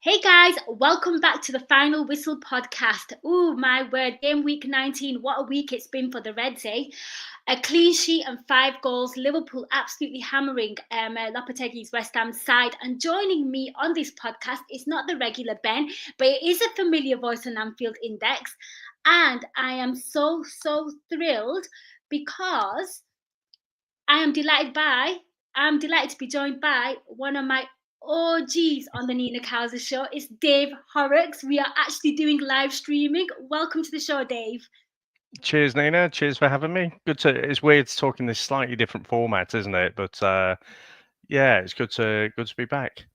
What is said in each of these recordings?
Hey guys, welcome back to the Final Whistle podcast. Oh my word, game week 19. What a week it's been for the Reds, eh? A clean sheet and 5 goals. Liverpool absolutely hammering Lopetegui's West Ham side. And joining me on this podcast is not the regular Ben, but it is a familiar voice on Anfield Index. And I am so thrilled because I'm delighted to be joined by one of my OGs on the Nina Kauser show. It's Dave Horrocks. We are actually doing live streaming. Welcome to the show, Dave. Cheers, Nina. Cheers for having me. It's weird to talk in this slightly different format, isn't it? But yeah, it's good to be back.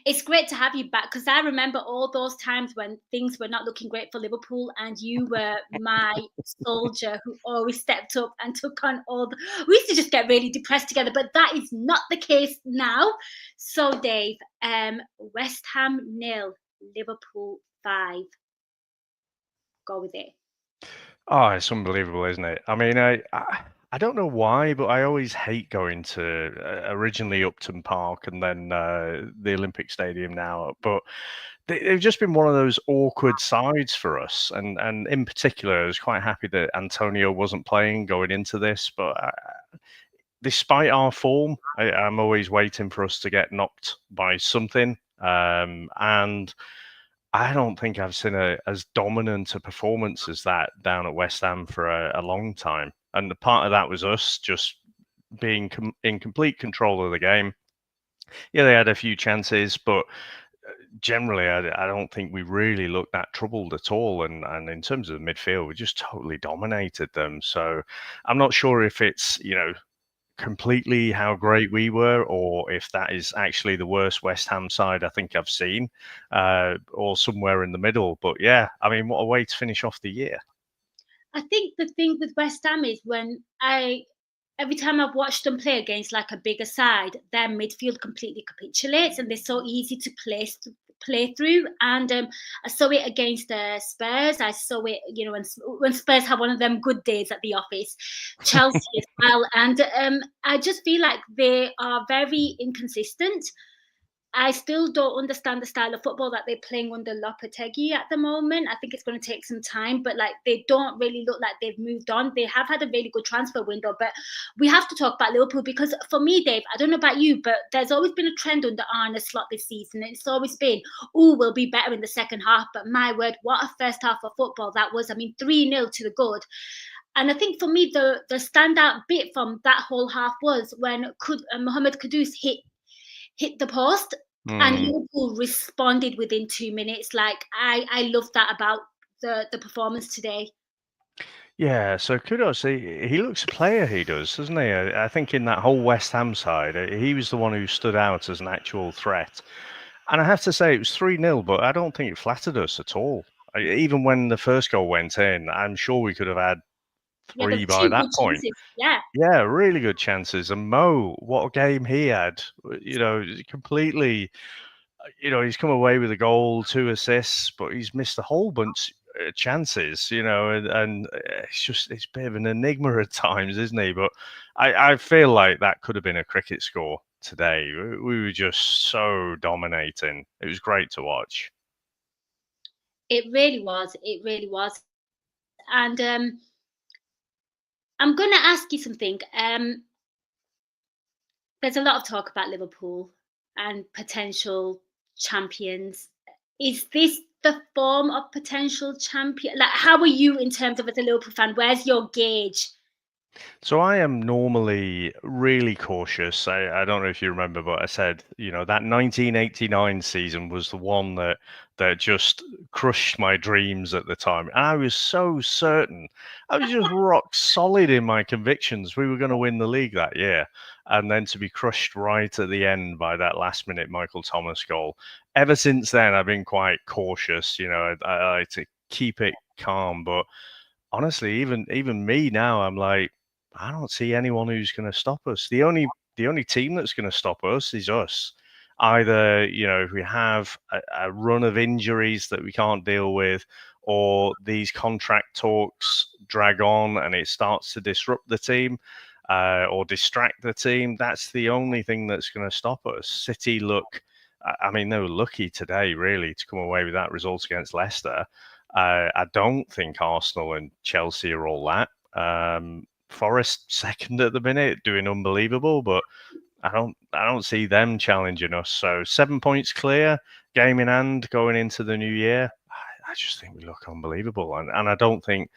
It's great to have you back because I remember all those times when things were not looking great for Liverpool, and you were my soldier who always stepped up and took on all the. We used to just get really depressed together, but that is not the case now. So, Dave, West Ham 0, Liverpool 5. Go with it. Oh, it's unbelievable, isn't it? I mean, I don't know why, but I always hate going to originally Upton Park and then the Olympic Stadium now. But they've just been one of those awkward sides for us, and in particular, I was quite happy that Antonio wasn't playing going into this. But despite our form, I'm always waiting for us to get knocked by something, and I don't think I've seen as dominant a performance as that down at West Ham for a long time. And the part of that was us just being in complete control of the game. Yeah, they had a few chances, but generally, I don't think we really looked that troubled at all. And in terms of the midfield, we just totally dominated them. So I'm not sure if it's, completely how great we were, or if that is actually the worst West Ham side I think I've seen, or somewhere in the middle. But yeah, I mean, what a way to finish off the year. I think the thing with West Ham is every time I've watched them play against like a bigger side, their midfield completely capitulates and they're so easy to play through. And I saw it against Spurs. I saw it, when Spurs have one of them good days at the office, Chelsea as well. And I just feel like they are very inconsistent. I still don't understand the style of football that they're playing under Lopetegui at the moment. I think it's going to take some time, but like they don't really look like they've moved on. They have had a really good transfer window, but we have to talk about Liverpool because for me, Dave, I don't know about you, but there's always been a trend under Arne Slot this season. It's always been, oh, we'll be better in the second half. But my word, what a first half of football that was. I mean, 3-0 to the good. And I think for me, the standout bit from that whole half was when Mohamed Kudus hit the post and Liverpool responded within 2 minutes. Like I love that about the performance today. Yeah, so kudos. He looks a player, he does, doesn't he? I think in that whole West Ham side, he was the one who stood out as an actual threat. And I have to say, it was 3-0, but I don't think it flattered us at all. Even when the first goal went in, I'm sure we could have had Yeah, there three were by two that good point. chances. Yeah. Yeah, really good chances. And Mo, what a game he had. Completely, he's come away with a goal, 2 assists, but he's missed a whole bunch of chances, and it's a bit of an enigma at times, isn't he? But I feel like that could have been a cricket score today. We were just so dominating. It was great to watch. It really was. It really was. And I'm going to ask you something. There's a lot of talk about Liverpool and potential champions. Is this the form of potential champion? Like, how are you in terms of as a Liverpool fan? Where's your gauge? So I am normally really cautious. I don't know if you remember, but I said, that 1989 season was the one that just crushed my dreams at the time. And I was so certain. I was just rock solid in my convictions we were going to win the league that year. And then to be crushed right at the end by that last minute Michael Thomas goal. Ever since then, I've been quite cautious. I like to keep it calm, but honestly, even me now, I'm like, I don't see anyone who's going to stop us. The only team that's going to stop us is us. Either, if we have a run of injuries that we can't deal with, or these contract talks drag on and it starts to disrupt the team, or distract the team. That's the only thing that's going to stop us. City look I mean, they were lucky today, really, to come away with that result against Leicester. I don't think Arsenal and Chelsea are all that. Forest second at the minute, doing unbelievable, but I don't see them challenging us. So 7 points clear, game in hand, going into the new year. I just think we look unbelievable, and I don't think,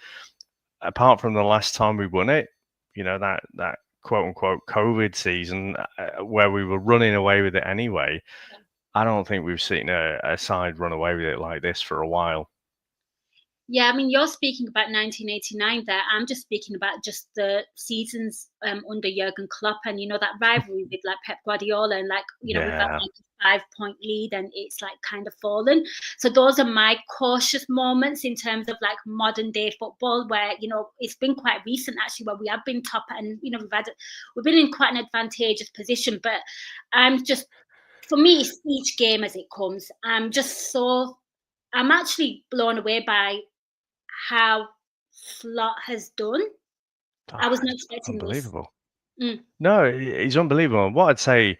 apart from the last time we won it, that quote unquote COVID season where we were running away with it anyway. I don't think we've seen a side run away with it like this for a while. Yeah, I mean, you're speaking about 1989 there. I'm just speaking about just the seasons under Jurgen Klopp, and that rivalry with like Pep Guardiola, and we've had Yeah. like a 5-point lead, and it's like kind of fallen. So those are my cautious moments in terms of like modern day football, where it's been quite recent actually, where we have been top, and we've been in quite an advantageous position. But I'm just, for me, it's each game as it comes. I'm actually blown away by how Slot has done. I was not It's expecting this. unbelievable. Mm. No, he's unbelievable. And what I'd say,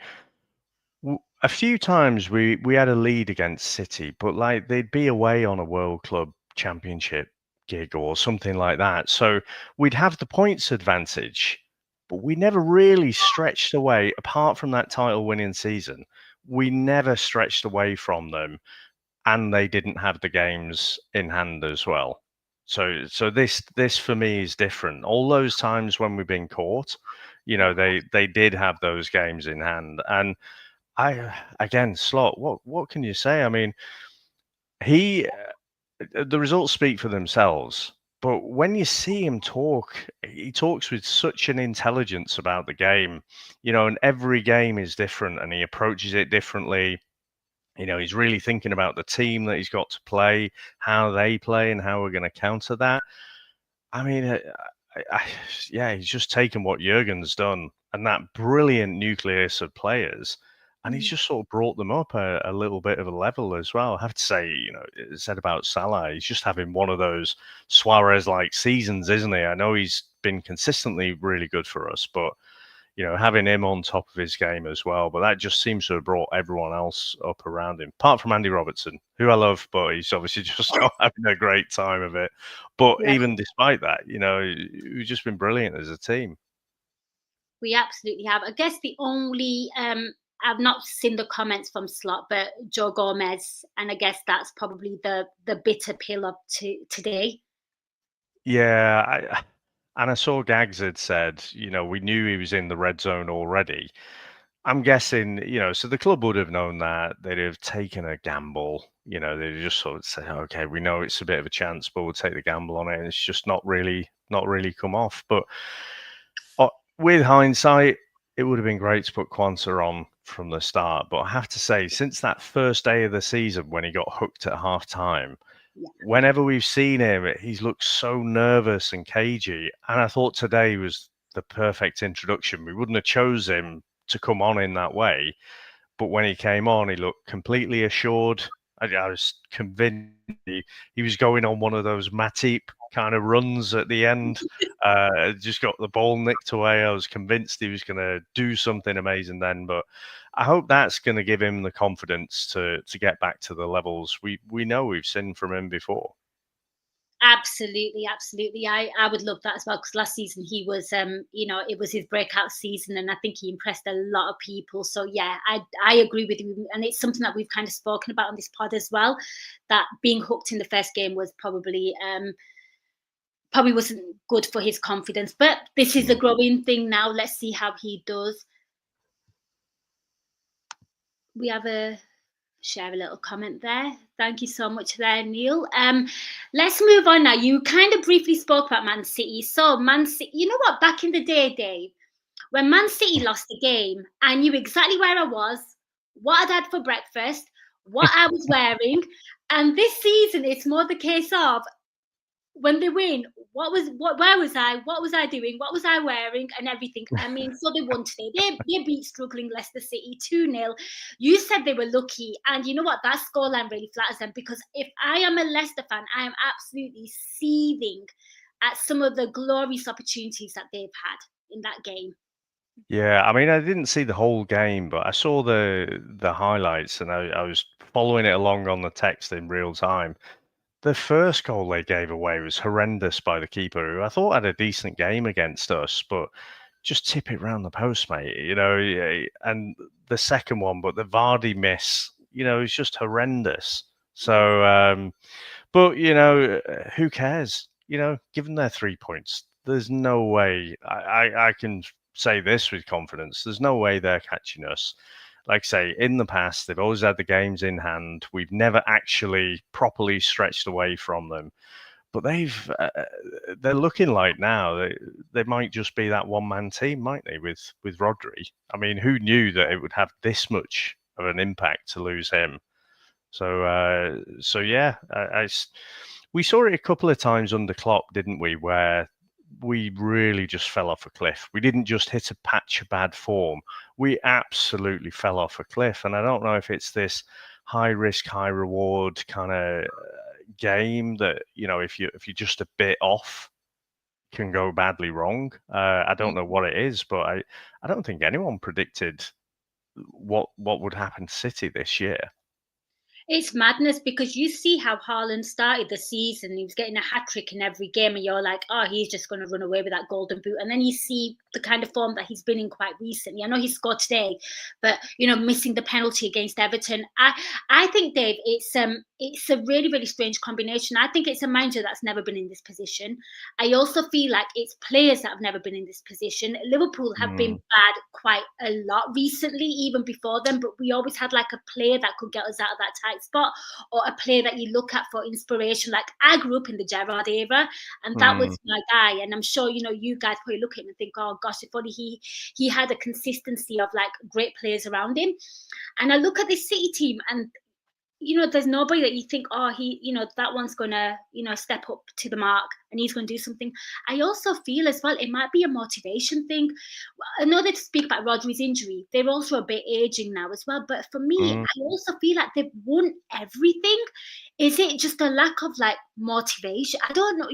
a few times we had a lead against City, but like they'd be away on a World Club Championship gig or something like that. So we'd have the points advantage, but we never really stretched away, apart from that title winning season. We never stretched away from them, and they didn't have the games in hand as well. So this for me is different. All those times when we've been caught, Yeah. they did have those games in hand. And again, Slot, what can you say? I mean, he the results speak for themselves. But when you see him talk, he talks with such an intelligence about the game, and every game is different and he approaches it differently. He's really thinking about the team that he's got to play, how they play, and how we're going to counter that. I mean, yeah, he's just taken what Jurgen's done and that brilliant nucleus of players, and he's Mm. just sort of brought them up a little bit of a level as well. I have to say, it said about Salah, he's just having one of those Suarez-like seasons, isn't he? I know he's been consistently really good for us, but having him on top of his game as well. But that just seems to have brought everyone else up around him, apart from Andy Robertson, who I love, but he's obviously just not having a great time of it. But Yeah, even despite that, we've just been brilliant as a team. we absolutely have. I guess the only I've not seen the comments from Slot, but Joe Gomez, and I guess that's probably the bitter pill up to today. Yeah, and I saw Gags had said, we knew he was in the red zone already. I'm guessing, so the club would have known that. They'd have taken a gamble. They'd just sort of say, okay, we know it's a bit of a chance, but we'll take the gamble on it. And it's just not really come off. But with hindsight, it would have been great to put Quanta on from the start. But I have to say, since that first day of the season when he got hooked at half time, Yeah. whenever we've seen him, he's looked so nervous and cagey. And I thought today was the perfect introduction. We wouldn't have chose him to come on in that way, but when he came on, he looked completely assured. I was convinced he was going on one of those Matip kind of runs at the end. Just got the ball nicked away. I was convinced he was going to do something amazing then, but I hope that's going to give him the confidence to get back to the levels we know we've seen from him before. Absolutely, absolutely. I would love that as well, because last season he was it was his breakout season, and I think he impressed a lot of people. So yeah, I agree with you, and it's something that we've kind of spoken about on this pod as well, that being hooked in the first game was probably wasn't good for his confidence. But this is a Mm. growing thing now. Let's see how he does. We have a share a little comment there. Thank you so much there, Neil. Let's move on now. You kind of briefly spoke about Man City. So Man City, you know what? Back in the day, Dave, when Man City lost the game, I knew exactly where I was, what I'd had for breakfast, what I was wearing. And this season, it's more the case of when they win, where was I? What was I doing? What was I wearing? And everything. I mean, so they won today. They beat struggling Leicester City 2-0. You said they were lucky. And you know what? That scoreline really flatters them, because if I am a Leicester fan, I am absolutely seething at some of the glorious opportunities that they've had in that game. Yeah, I mean, I didn't see the whole game, but I saw the highlights, and I was following it along on the text in real time. The first goal they gave away was horrendous by the keeper, who I thought had a decent game against us, but just tip it round the post, mate. Yeah. And the second one, but the Vardy miss, is just horrendous. Yeah. So, but who cares? Give them their 3 points. There's no way I can say this with confidence. There's no way they're catching us. Like I say, in the past, they've always had the games in hand. We've never actually properly stretched away from them. But they're looking like now they might just be that one man team, might they? With Rodri. I mean, who knew that it would have this much of an impact to lose him? So yeah, we saw it a couple of times under Klopp, didn't we? Where we really just fell off a cliff. We didn't just hit a patch of bad form. We absolutely fell off a cliff. And I don't know if it's this high risk, high reward kind of game that, if you're just a bit off, can go badly wrong. I don't know what it is, but I don't think anyone predicted what would happen to City this year. It's madness because you see how Haaland started the season. He was getting a hat trick in every game, and you're like, oh, he's just going to run away with that golden boot. And then you see the kind of form that he's been in quite recently. I know he scored today, but missing the penalty against Everton. I think, Dave, it's a really, really strange combination. I think it's a manager that's never been in this position. I also feel like it's players that have never been in this position. Liverpool have been bad quite a lot recently, even before them, but we always had like a player that could get us out of that tight spot, or a player that you look at for inspiration. Like, I grew up in the Gerrard era, and that was my guy. And I'm sure you guys probably look at him and think, oh gosh, if only he had a consistency of like great players around him. And I look at this City team, and there's nobody that you think, oh, that one's gonna, step up to the mark and he's gonna do something. I also feel as well it might be a motivation thing. I know they speak about Rodri's injury. They're also a bit aging now as well. But for me, I also feel like they've won everything. Is it just a lack of like motivation? I don't know.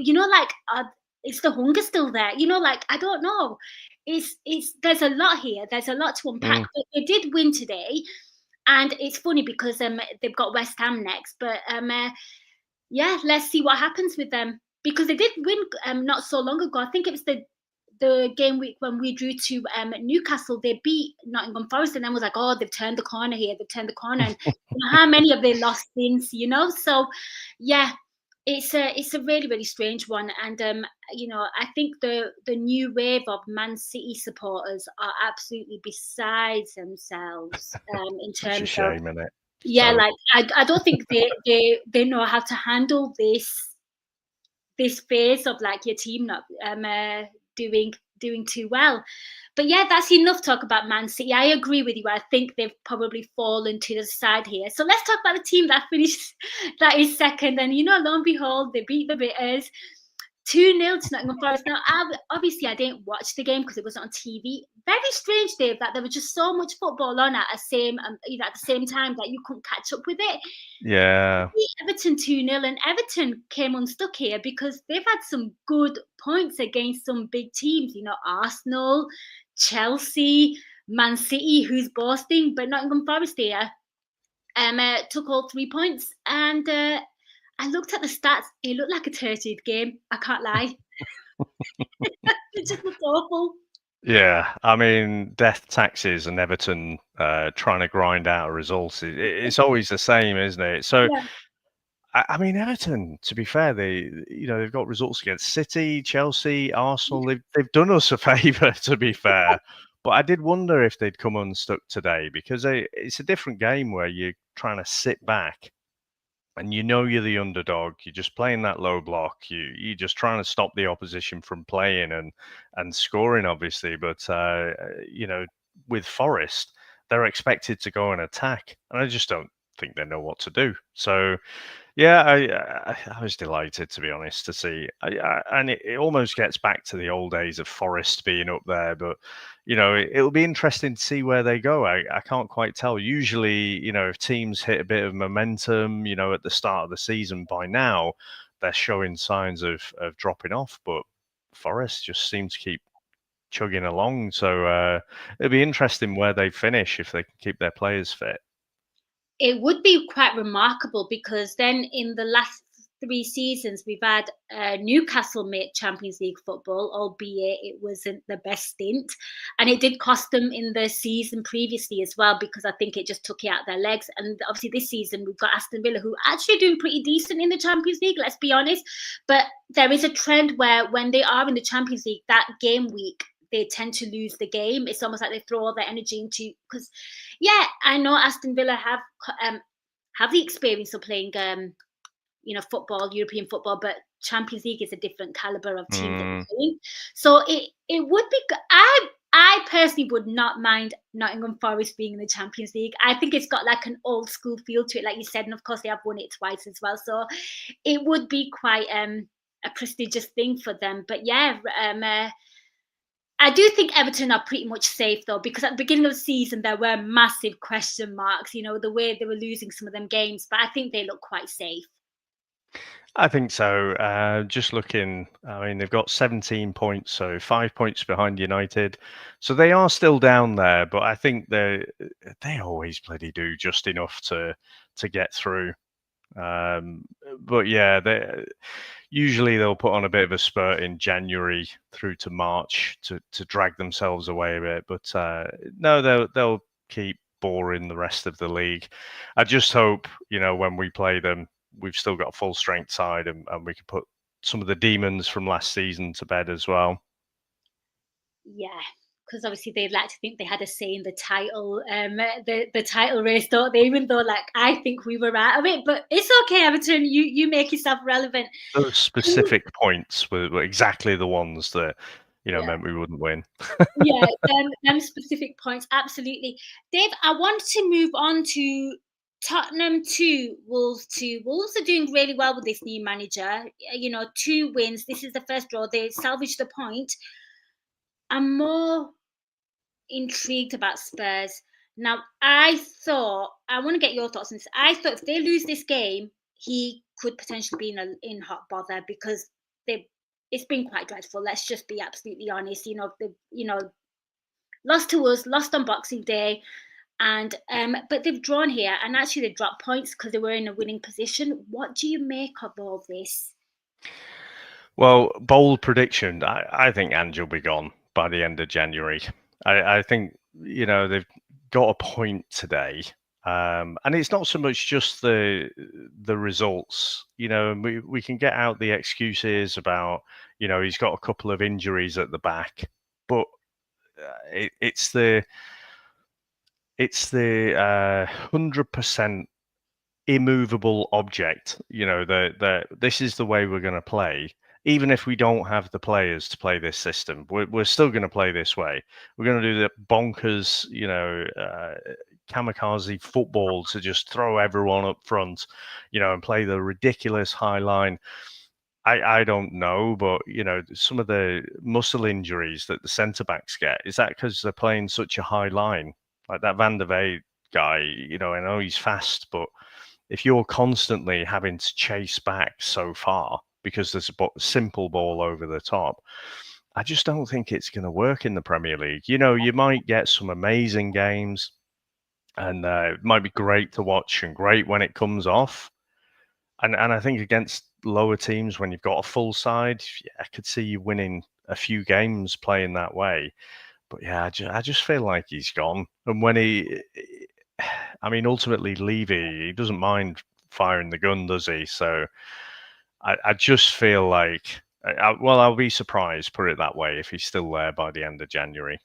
Is the hunger still there? Like, I don't know. It's there's a lot here. There's a lot to unpack. But they did win today. And it's funny because they've got West Ham next, but yeah, let's see what happens with them, because they did win not so long ago. I think it was the game week when we drew to Newcastle. They beat Nottingham Forest, and then was like, oh, they've turned the corner here. They've turned the corner, and how many have they lost since? So yeah, it's a really, really strange one. And I think the new wave of Man City supporters are absolutely besides themselves in Such a terms of, shame, isn't it? yeah, So like I don't think they know how to handle this phase of like your team not doing too well. But yeah, that's enough talk about Man City. I agree with you. I think they've probably fallen to the side here. So let's talk about the team that finished that is second. And lo and behold, they beat the Bitters 2-0 to Nottingham Forest. Now, obviously, I didn't watch the game because it wasn't on TV. Very strange, Dave, that there was just so much football on at the same time that you couldn't catch up with it. yeah, Beat Everton 2-0, and Everton came unstuck here because they've had some good points against some big teams. Arsenal, Chelsea, Man City, who's boasting, but Nottingham Forest here took all 3 points. And I looked at the stats. It looked like a turgid game. I can't lie. It just looked awful. yeah. I mean, death taxes and Everton trying to grind out a result. It's always the same, isn't it? So, Yeah. I mean, Everton. To be fair, they've got results against City, Chelsea, Arsenal. They've done us a favour, to be fair. But I did wonder if they'd come unstuck today, because it's a different game where you're trying to sit back and you're the underdog. You're just playing that low block. You're just trying to stop the opposition from playing and scoring, obviously. But with Forest, they're expected to go and attack, and I just don't think they know what to do. So yeah, I was delighted, to be honest, to see. And it almost gets back to the old days of Forest being up there. But, it'll be interesting to see where they go. I can't quite tell. Usually, if teams hit a bit of momentum, at the start of the season, by now, they're showing signs of dropping off. But Forest just seem to keep chugging along. So it'll be interesting where they finish if they can keep their players fit. It would be quite remarkable because then in the last 3 seasons we've had Newcastle make Champions League football, albeit it wasn't the best stint, and it did cost them in the season previously as well because I think it just took it out their legs. And obviously this season we've got Aston Villa who are actually doing pretty decent in the Champions League, let's be honest. But there is a trend where when they are in the Champions League, that game week they tend to lose the game. It's almost like they throw all their energy into, because yeah, I know Aston Villa have the experience of playing football, European football, but Champions League is a different caliber of team that they're playing. So it would be I personally would not mind Nottingham Forest being in the Champions League. I think it's got like an old school feel to it, like you said, and of course they have won it twice as well. So it would be quite a prestigious thing for them. But yeah, I do think Everton are pretty much safe though, because at the beginning of the season there were massive question marks, the way they were losing some of them games, but I think they look quite safe. I think so. Just looking, I mean, they've got 17 points, so 5 points behind United. So they are still down there, but I think they always bloody do just enough to get through. But yeah, usually they'll put on a bit of a spurt in January through to March to drag themselves away a bit. But no, they'll keep boring the rest of the league. I just hope, when we play them, we've still got a full strength side and we can put some of the demons from last season to bed as well. Yeah, because obviously they'd like to think they had a say in the title, the title race, don't they? Even though, like, I think we were out of it, but it's okay, Everton. You make yourself relevant. Those specific points were exactly the ones that meant we wouldn't win. Yeah, them specific points, absolutely. Dave, I want to move on to Tottenham 2, Wolves 2. Wolves are doing really well with this new manager. 2 wins. This is the first draw. They salvaged the point. I'm more intrigued about Spurs. Now, I want to get your thoughts on this. I thought if they lose this game, he could potentially be in hot bother because it's been quite dreadful. Let's just be absolutely honest. They lost to us, lost on Boxing Day, and but they've drawn here, and actually they dropped points because they were in a winning position. What do you make of all this? Well, bold prediction. I think Ange will be gone by the end of January. I think they've got a point today, and it's not so much just the results. We can get out the excuses about he's got a couple of injuries at the back, but it's the 100% immovable object. That this is the way we're going to play. Even if we don't have the players to play this system, we're still going to play this way. We're going to do the bonkers, kamikaze football to just throw everyone up front, and play the ridiculous high line. I don't know, but some of the muscle injuries that the centre backs get, is that because they're playing such a high line? Like that Van der Vaart guy, I know he's fast, but if you're constantly having to chase back so far because there's a simple ball over the top, I just don't think it's going to work in the Premier League. You might get some amazing games and it might be great to watch and great when it comes off. And I think against lower teams, when you've got a full side, I could see you winning a few games playing that way. But yeah, I just feel like he's gone. And when ultimately Levy, he doesn't mind firing the gun, does he? So I just feel like, I'll be surprised, put it that way, if he's still there by the end of January.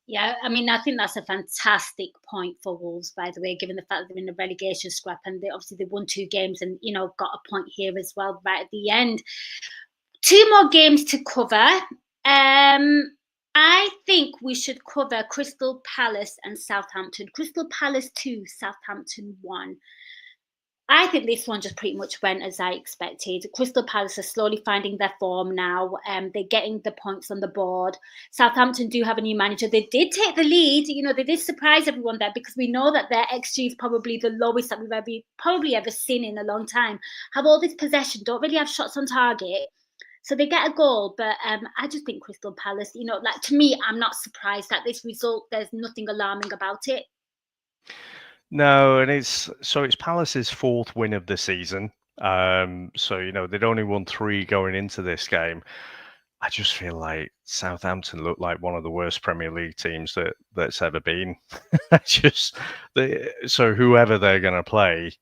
Yeah, I think that's a fantastic point for Wolves, by the way, given the fact that they're in a relegation scrap and they won 2 games and, got a point here as well right at the end. 2 more games to cover. I think we should cover Crystal Palace and Southampton. Crystal Palace 2, Southampton 1. I think this one just pretty much went as I expected. Crystal Palace are slowly finding their form now. They're getting the points on the board. Southampton do have a new manager. They did take the lead. They did surprise everyone there because we know that their XG is probably the lowest that we've probably ever seen in a long time. Have all this possession, don't really have shots on target. So they get a goal, but I just think Crystal Palace, like to me, I'm not surprised at this result. There's nothing alarming about it. No, and it's Palace's fourth win of the season. So they'd only won 3 going into this game. I just feel like Southampton look like one of the worst Premier League teams that's ever been. So whoever they're going to play,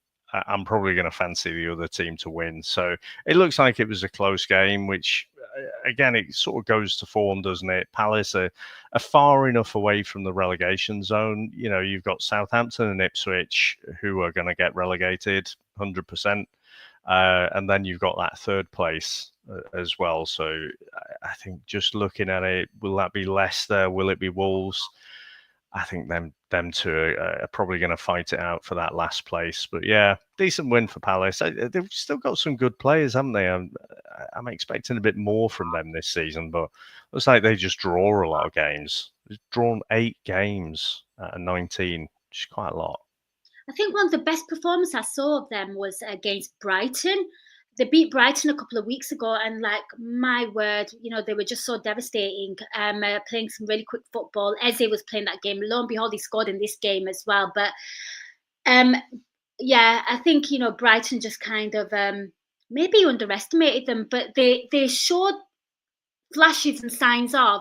I'm probably going to fancy the other team to win. So it looks like it was a close game, which again, it sort of goes to form, doesn't it? Palace are far enough away from the relegation zone. You've got Southampton and Ipswich who are going to get relegated 100%. And then you've got that third place as well. So I think just looking at it, will that be Leicester? Will it be Wolves? I think them two are probably going to fight it out for that last place. But yeah, decent win for Palace. They've still got some good players, haven't they? I'm expecting a bit more from them this season, but looks like they just draw a lot of games. They've drawn 8 games out of 19, which is quite a lot. I think one of the best performances I saw of them was against Brighton. They beat Brighton a couple of weeks ago, and like my word, they were just so devastating. Playing some really quick football. Eze was playing that game. Lo and behold, he scored in this game as well. But yeah, I think Brighton just kind of maybe underestimated them, but they showed flashes and signs of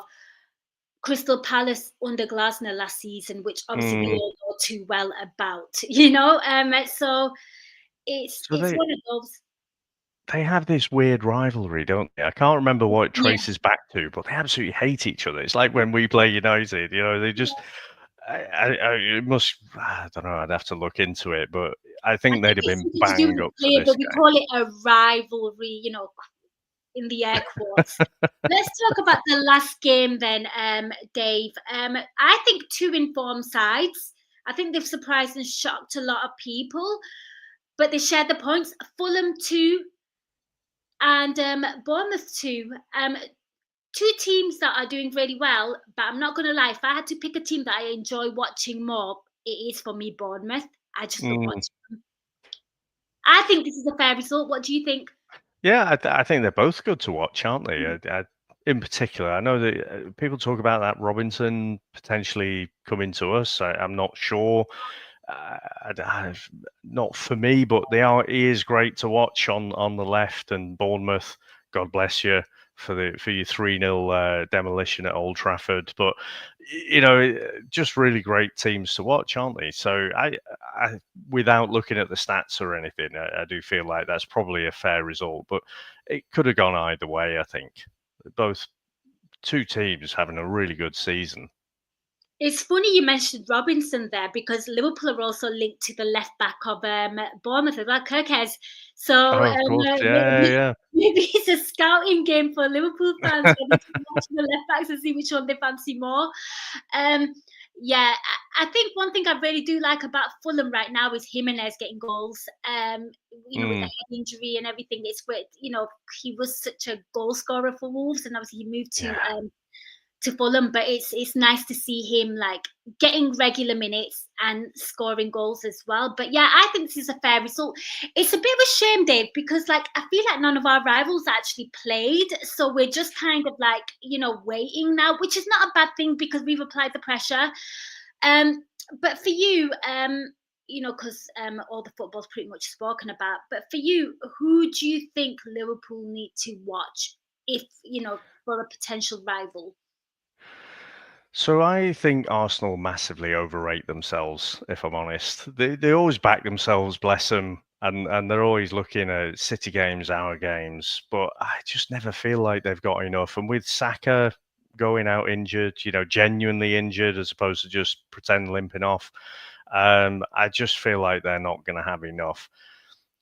Crystal Palace under Glasner last season, which obviously we all know too well about, so it's So one of those. they have this weird rivalry, don't they? I can't remember what it Yeah. traces back to, but they absolutely hate each other. It's like when we play United, they just. I don't know. I'd have to look into it, but I think they'd have it's been something to do bang with up for player, this but we game. call it a rivalry, in the air quotes. Let's talk about the last game then, Dave. I think 2 informed sides. I think they've surprised and shocked a lot of people, but they shared the points. Fulham 2 and Bournemouth 2. 2 teams that are doing really well, but I'm not going to lie. If I had to pick a team that I enjoy watching more, it is for me Bournemouth. I just love watching them. I think this is a fair result. What do you think? Yeah, I think they're both good to watch, aren't they? In particular, I know that people talk about that Robinson potentially coming to us. I'm not sure. Not for me, but he is great to watch on the left. And Bournemouth, God bless you for your 3-0 demolition at Old Trafford. But just really great teams to watch, aren't they? So I without looking at the stats or anything, I do feel like that's probably a fair result. But it could have gone either way. I think both 2 teams having a really good season. It's funny you mentioned Robinson there because Liverpool are also linked to the left back of Bournemouth as well, Kirkes. So Oh, of course, yeah. maybe it's a scouting game for Liverpool fans. Maybe to watch the left backs and see which one they fancy more. Yeah, I think one thing I really do like about Fulham right now is Jimenez getting goals. With the head injury and everything, it's great. He was such a goal scorer for Wolves, and obviously he moved to Fulham, but it's nice to see him like getting regular minutes and scoring goals as well. But yeah, I think this is a fair result. It's a bit of a shame, Dave, because like I feel like none of our rivals actually played, so we're just kind of like waiting now, which is not a bad thing because we've applied the pressure. But for you, because all the football's pretty much spoken about. But for you, who do you think Liverpool need to watch if for a potential rival? So I think Arsenal massively overrate themselves, if I'm honest. They always back themselves, bless them, and they're always looking at City games, our games, but I just never feel like they've got enough. And with Saka going out injured, genuinely injured as opposed to just pretend limping off, I just feel like they're not going to have enough.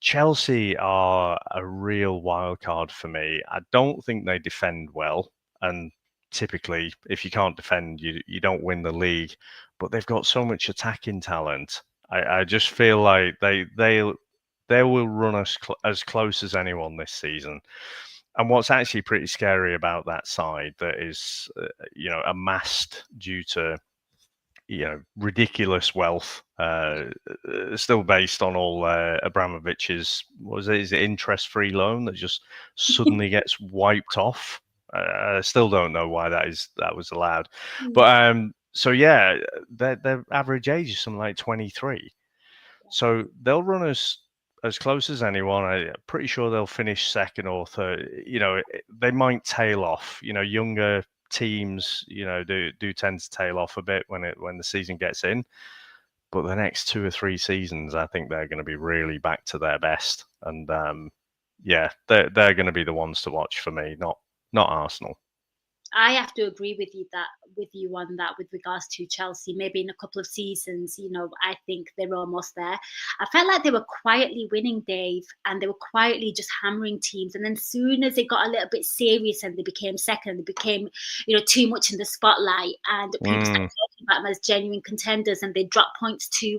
Chelsea are a real wild card for me. I don't think they defend well, and typically, if you can't defend, you don't win the league. But they've got so much attacking talent. I just feel like they will run us as close as anyone this season. And what's actually pretty scary about that side that is, amassed due to ridiculous wealth, still based on all Abramovich's, is it interest-free loan that just suddenly gets wiped off. I still don't know why that was allowed. But so yeah, their average age is something like 23. So they'll run us as close as anyone. I'm pretty sure they'll finish second or third. They might tail off. Younger teams, do tend to tail off a bit when the season gets in. But the next 2 or 3 seasons, I think they're going to be really back to their best. And they're going to be the ones to watch for me, not Arsenal. I have to agree with you on that with regards to Chelsea. Maybe in a couple of seasons, I think they're almost there. I felt like they were quietly winning, Dave, and they were quietly just hammering teams. And then soon as it got a little bit serious and they became second, they became, too much in the spotlight, and people started talking about them as genuine contenders, and they dropped points to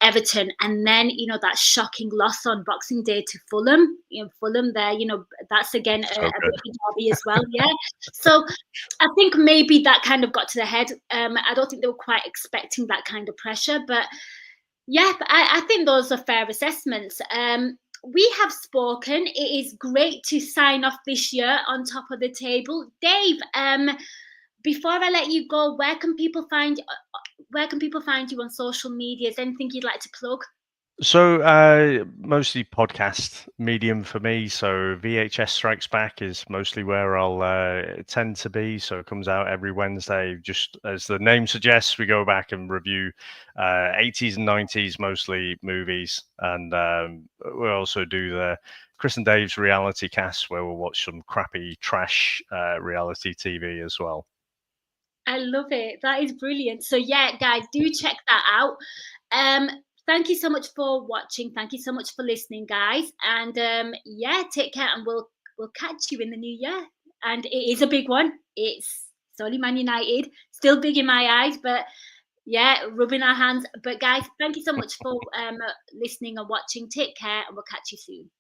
Everton. And then, that shocking loss on Boxing Day to Fulham. Fulham there, that's again a bit of a derby as well. Yeah. So I think maybe that kind of got to their head. I don't think they were quite expecting that kind of pressure. But yeah, I think those are fair assessments. We have spoken. It is great to sign off this year on top of the table. Dave, before I let you go, where can people find you on social media? Is there anything you'd like to plug? So mostly podcast medium for me. So VHS Strikes Back is mostly where I'll tend to be. So it comes out every Wednesday. Just as the name suggests, we go back and review 80s and 90s, mostly movies. And we also do the Chris and Dave's reality cast, where we'll watch some crappy trash reality TV as well. I love it. That is brilliant. So yeah, guys, do check that out. Thank you so much for watching. Thank you so much for listening, guys. And take care, and we'll catch you in the new year. And it is a big one. It's only Man United, still big in my eyes, but yeah, rubbing our hands. But guys, thank you so much for listening and watching. Take care, and we'll catch you soon.